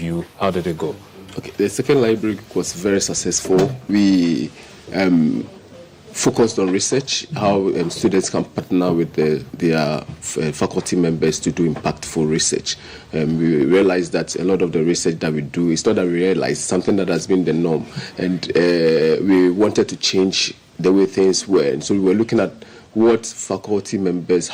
ATU. How did it go? Okay, the second library week was very successful. We focused on research, how students can partner with their faculty members to do impactful research. We realized that a lot of the research that we do, it's not that we realize, something that has been the norm. And we wanted to change the way things were. And so we were looking at how faculty members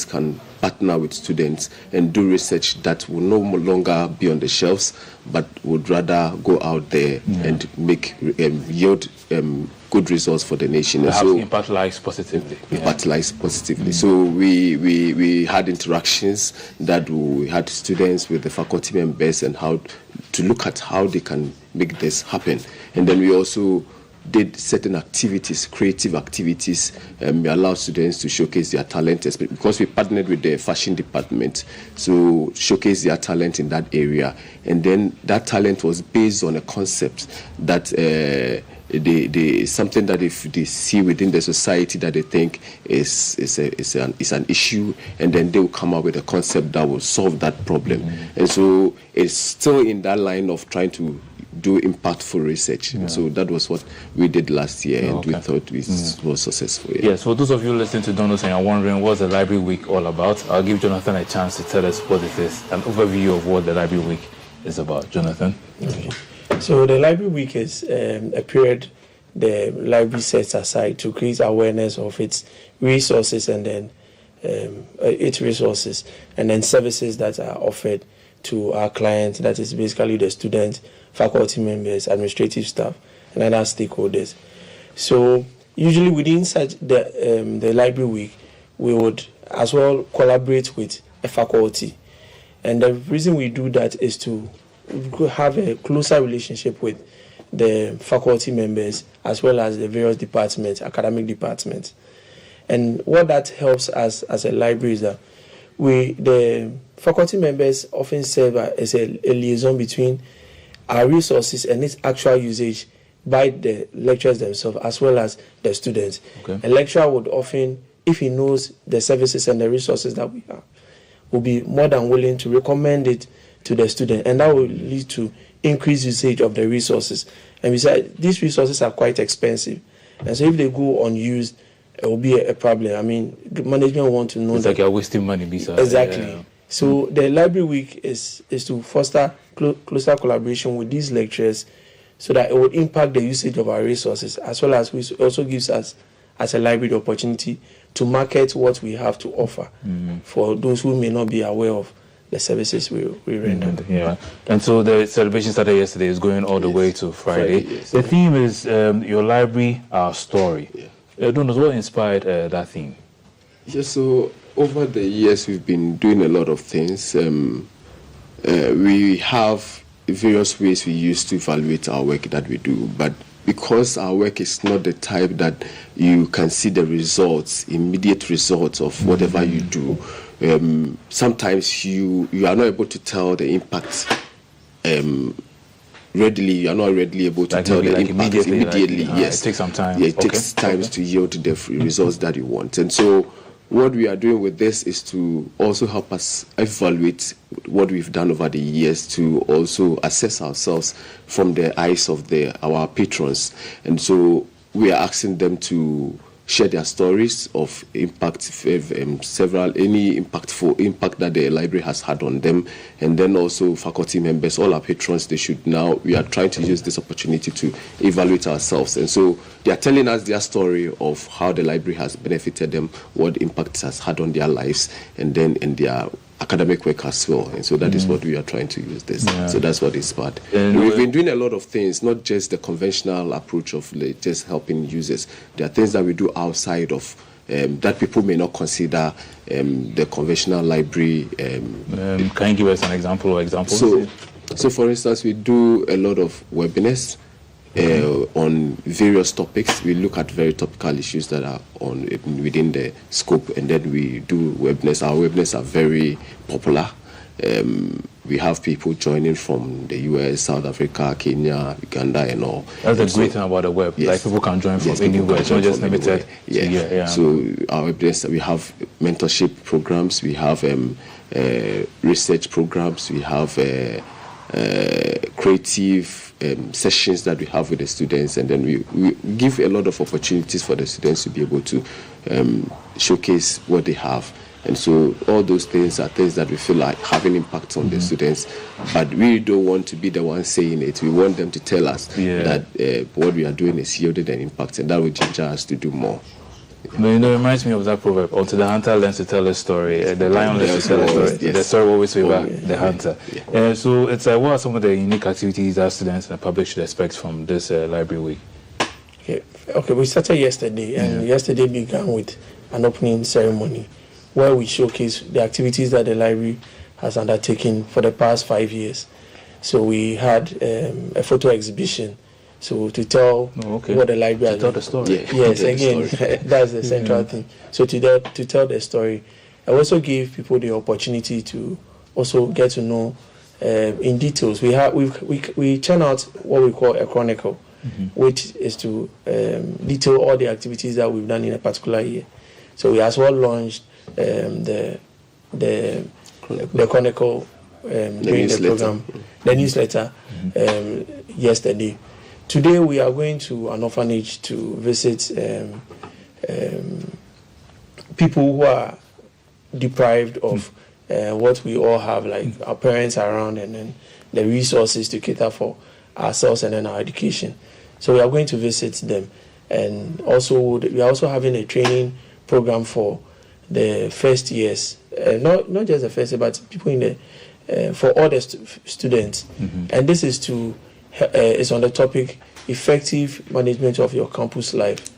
can partner with students and do research that will no longer be on the shelves, but would rather go out there and make yield good results for the nation. And so impact lives positively. Impact lives positively. So we had interactions that we had students with the faculty members and how to look at how they can make this happen. And then we also did certain activities, creative activities. We allowed students to showcase their talent, because we partnered with the fashion department, so showcase their talent in that area. And then that talent was based on a concept that something that if they see within the society that they think is an issue, and then they will come up with a concept that will solve that problem. And so it's still in that line of trying to do impactful research. So that was what we did last year, and we thought we was successful. Yes, for those of you listening to Donos and are wondering what's the Library Week all about, I'll give Jonathan a chance to tell us what it is, an overview of what the Library Week is about. Jonathan? Okay. So the Library Week is a period the library sets aside to create awareness of its resources and then services that are offered to our clients, that is basically the students, faculty members, administrative staff, and other stakeholders. So usually within such the Library Week, we would as well collaborate with a faculty. And the reason we do that is to have a closer relationship with the faculty members as well as the various departments, academic departments. And what that helps us as a library is that the faculty members often serve as a liaison between our resources and its actual usage by the lecturers themselves as well as the students. A lecturer would often, if he knows the services and the resources that we have, will be more than willing to recommend it to the student, and that will lead to increased usage of the resources. And besides, these resources are quite expensive, and so if they go unused, it will be a problem. I mean, management want to know it's like you're wasting money. Besides. Exactly. Yeah. So the Library Week is to foster closer collaboration with these lecturers, so that it would impact the usage of our resources, as well as we also gives us as a library the opportunity to market what we have to offer for those who may not be aware of the services we render. And so the celebration started yesterday, is going all the way to Friday. The theme is your library, our story. Donos, what inspired that theme? So over the years we've been doing a lot of things. We have various ways we use to evaluate our work that we do, but because our work is not the type that you can see the results, immediate results of whatever you do, sometimes you are not able to tell the impact readily. You are not readily able to tell the impact immediately. Yes, it takes some time. Yeah, it takes time to yield the results that you want. And so what we are doing with this is to also help us evaluate what we've done over the years, to also assess ourselves from the eyes of our patrons. And so we are asking them to share their stories of impact, any impactful impact that the library has had on them. And then also faculty members, all our patrons, we are trying to use this opportunity to evaluate ourselves. And so they are telling us their story of how the library has benefited them, what impact it has had on their lives, and then in their academic work as well. And so that is what we are trying to use this. So that's what inspired. We've been doing a lot of things, not just the conventional approach of just helping users. There are things that we do outside of that people may not consider the conventional library. Can you give us an example or examples? So for instance, we do a lot of webinars on various topics. We look at very topical issues that are within the scope, and then we do webinars. Our webinars are very popular. We have people joining from the US, South Africa, Kenya, Uganda, and all. That's the great thing about the web. Yes. Like people can join from anywhere. It's not just limited. So our webinars, we have mentorship programs, we have research programs, we have creative sessions that we have with the students, and then we give a lot of opportunities for the students to be able to showcase what they have. And so all those things are things that we feel like have an impact on the students, but we don't want to be the ones saying it. We want them to tell us that what we are doing is yielding an impact, and that will ginger us to do more. But it reminds me of that proverb, until the hunter learns to tell a story, the lion learns to tell a story. Yes. The story will always favor the hunter. Yeah. So it's what are some of the unique activities that students and the public should expect from this library week? Okay, we started yesterday, and yesterday began with an opening ceremony where we showcase the activities that the library has undertaken for the past 5 years. So we had a photo exhibition, so to tell what the library has tell the story. Yes, again, that's the central thing. So to tell the story, I also give people the opportunity to also get to know in details. We churn out what we call a chronicle, which is to detail all the activities that we've done in a particular year. So we as well launched the chronicle during the program, the newsletter yesterday. Today we are going to an orphanage to visit people who are deprived of what we all have, like our parents around, and then the resources to cater for ourselves and then our education. So we are going to visit them, and also we are also having a training program for the first years, not just the first year, but people in the for all the students, and this is is on the topic effective management of your campus life.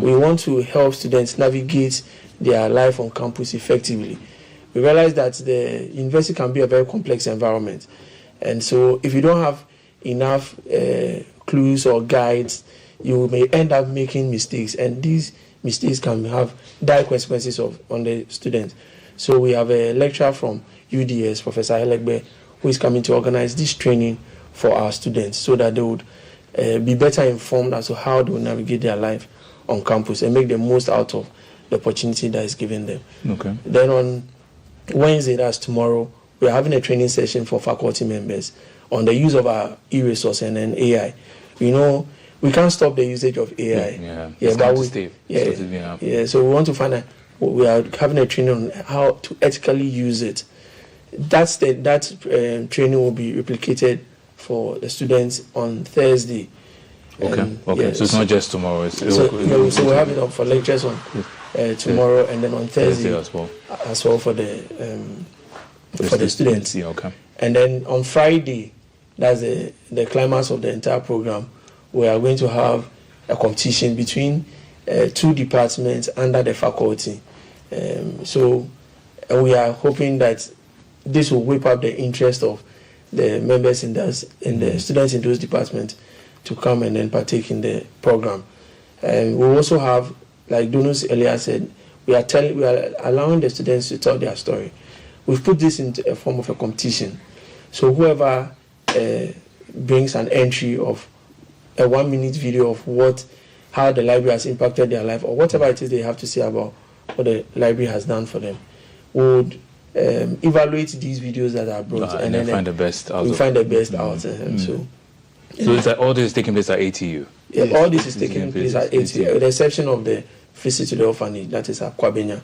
We want to help students navigate their life on campus effectively. We realize that the university can be a very complex environment, and so if you don't have enough clues or guides, you may end up making mistakes, and these mistakes can have dire consequences on the students. So we have a lecturer from UDS, Professor Elegbe, who is coming to organize this training for our students so that they would be better informed as to how they will navigate their life on campus and make the most out of the opportunity that is given them. Then on Wednesday, that's tomorrow, we are having a training session for faculty members on the use of our e-resource and then AI. You know, we can't stop the usage of AI. So we want to find out. We are having a training on how to ethically use it. That training will be replicated for the students on Thursday. So it's not just tomorrow. So we'll have it up for lectures on tomorrow, and then on Thursday as well for the students. And then on Friday, that's the climax of the entire program. We are going to have a competition between 2 departments under the faculty. So we are hoping that this will whip up the interest of the members in the students in those departments to come and then partake in the program. And we also have, like Donus earlier said, we are allowing the students to tell their story. We've put this into a form of a competition. So whoever brings an entry of a 1-minute video of how the library has impacted their life, or whatever it is they have to say about what the library has done for them, would evaluate these videos that are brought and then find the best out. So it's like all this is taking place at ATU. All this is taking place at ATU, with the exception of the visit to the orphanage, that is at Kwabenya.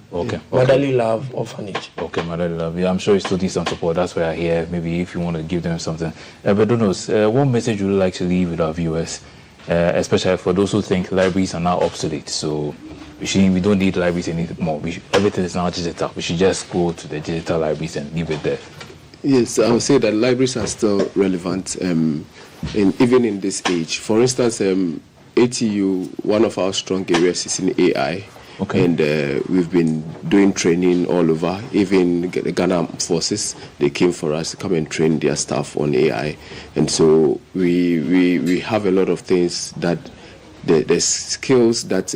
Motherly Love Orphanage. Motherly Love. I'm sure you still need some support. That's why I'm here. Maybe if you want to give them something. But Donos, what message would you like to leave with our viewers, especially for those who think libraries are now obsolete? So we don't need libraries anymore. Everything is now digital. We should just go to the digital libraries and leave it there. Yes, I would say that libraries are still relevant, even in this age. For instance, ATU, one of our strong areas is in AI. And we've been doing training all over. Even the Ghana forces, they came for us to come and train their staff on AI. And so we have a lot of things that the skills that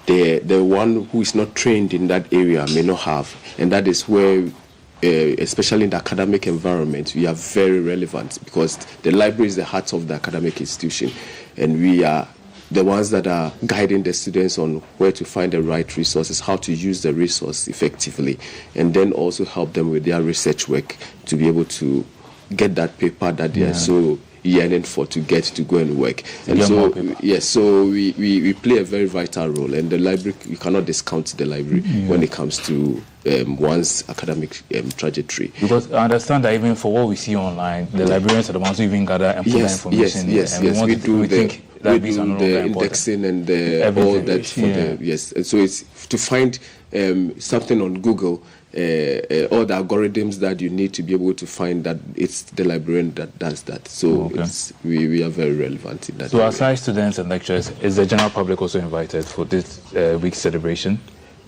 the one who is not trained in that area may not have. And that is where, especially in the academic environment, we are very relevant, because the library is the heart of the academic institution, and we are the ones that are guiding the students on where to find the right resources, how to use the resource effectively, and then also help them with their research work to be able to get that paper that they are so yearning for to get to go and work. And so, yes, so we play a very vital role, and the library, you cannot discount the library when it comes to one's academic trajectory. Because I understand that even for what we see online, the librarians are the ones who even gather and put that information. Yes. We do the indexing and all that for the and so it's to find something on Google. All the algorithms that you need to be able to find that, it's the librarian that does that. So we are very relevant in that. So aside students and lecturers, is the general public also invited for this week's celebration?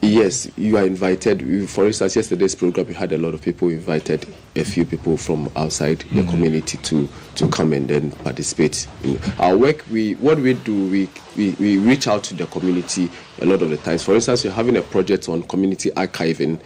Yes, you are invited. For instance, yesterday's program, we had a lot of people invited, a few people from outside the community to come and then participate in our work. What we do, we reach out to the community a lot of the times. For instance, we're having a project on community archiving,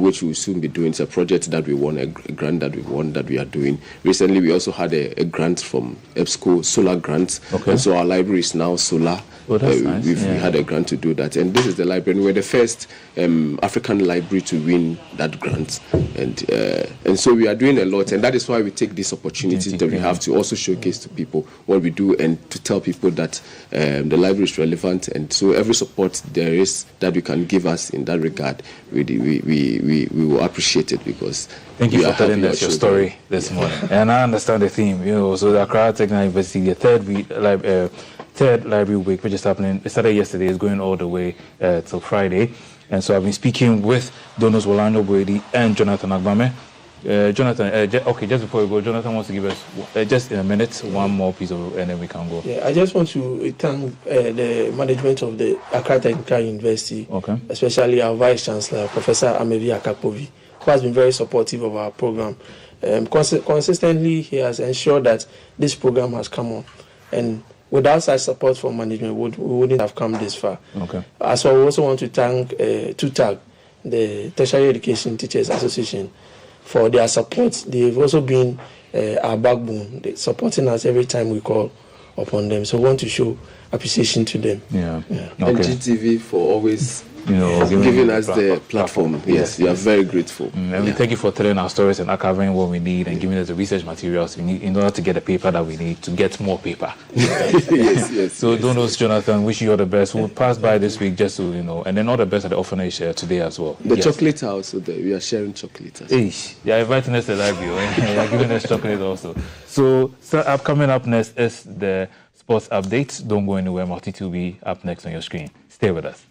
which we'll soon be doing. It's a project that we won, a grant that we won, that we are doing. Recently, we also had a grant from EBSCO, solar grants. And so our library is now solar. Oh, that's nice. We had a grant to do that. And this is the library. We're the first African library to win that grant. And so we are doing a lot. And that is why we take these opportunities that we have to also showcase to people what we do and to tell people that the library is relevant. And so every support there is that you can give us in that regard, we will appreciate it, because thank you for telling us your story this morning. And I understand the theme. So the Accra Technical University, the third library week, which is happening, it started yesterday, is going all the way till Friday. And so I've been speaking with Donos Wolano Boedi and Jonathan Agbame. Jonathan, just before we go, Jonathan wants to give us, just in a minute, one more piece of, and then we can go. Yeah, I just want to thank the management of the Accra Technical University, especially our Vice Chancellor, Professor Amevi Akapovi, who has been very supportive of our program. Consistently, he has ensured that this program has come on. And without such support from management, we wouldn't have come this far. So I also want to thank TUTAG, the Tertiary Education Teachers Association, for their support. They've also been our backbone, supporting us every time we call upon them. So we want to show appreciation to them. And GTV for always giving us the platform. Yes, we are very grateful. And we thank you for telling our stories and archiving what we need and giving us the research materials we need in order to get the paper that we need to get more paper. Yes. So Donos, Jonathan, wish you all the best. We'll pass by this week just to, and then all the best at the orphanage today as well. The chocolate also there. We are sharing chocolate as well. You're inviting us to the library. You're giving us chocolate also. So coming up next is the sports updates. Don't go anywhere. Multi will be up next on your screen. Stay with us.